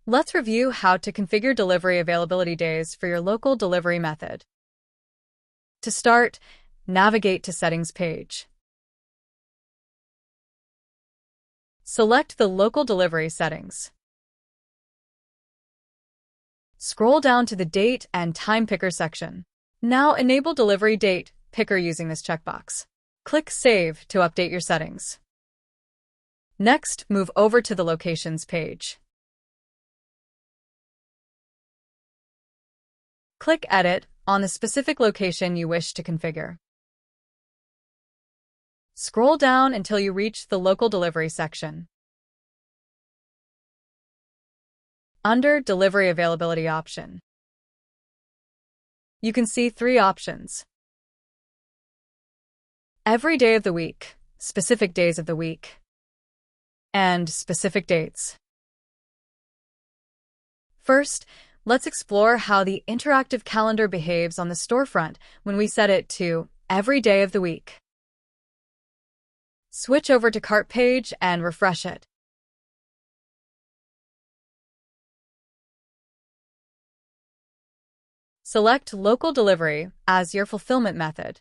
Let's review how to configure delivery availability days for your local delivery method. To start, navigate to Settings page. Select the Local Delivery settings. Scroll down to the Date and Time Picker section. Now enable Delivery Date Picker using this checkbox. Click Save to update your settings. Next, move over to the Locations page. Click Edit on the specific location you wish to configure. Scroll down until you reach the Local Delivery section. Under Delivery Availability option, you can see three options: Every day of the week, specific days of the week, and specific dates. First, let's explore how the interactive calendar behaves on the storefront when we set it to every day of the week. Switch over to Cart page and refresh it. Select Local Delivery as your fulfillment method.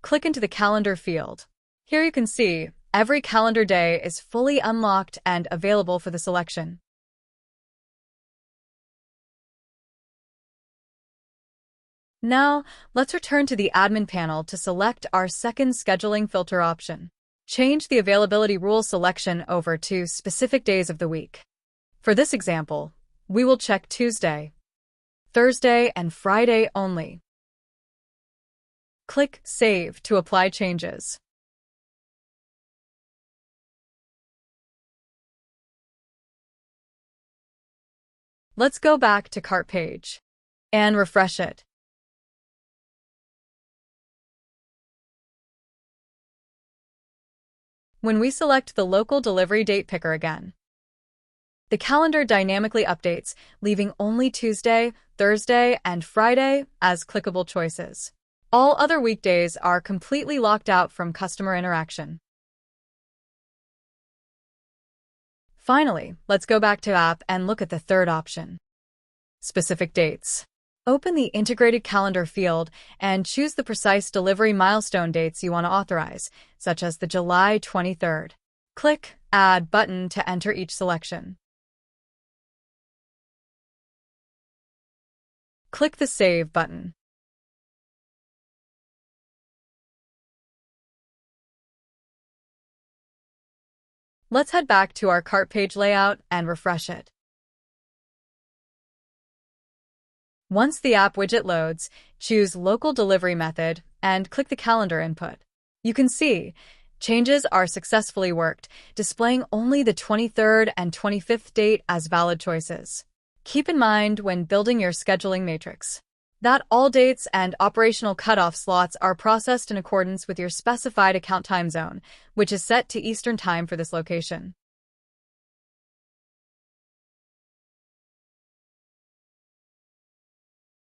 Click into the Calendar field. Here you can see every calendar day is fully unlocked and available for the selection. Now, let's return to the admin panel to select our second scheduling filter option. Change the availability rule selection over to specific days of the week. For this example, we will check Tuesday, Thursday, and Friday only. Click Save to apply changes. Let's go back to Cart page and refresh it. When we select the Local Delivery Date Picker again, the calendar dynamically updates, leaving only Tuesday, Thursday, and Friday as clickable choices. All other weekdays are completely locked out from customer interaction. Finally, let's go back to App and look at the third option: Specific dates. Open the Integrated Calendar field and choose the precise delivery milestone dates you want to authorize, such as the July 23rd. Click Add button to enter each selection. Click the Save button. Let's head back to our cart page layout and refresh it. Once the app widget loads, choose Local Delivery Method and click the calendar input. You can see changes are successfully worked, displaying only the 23rd and 25th date as valid choices. Keep in mind when building your scheduling matrix that all dates and operational cutoff slots are processed in accordance with your specified account time zone, which is set to Eastern Time for this location.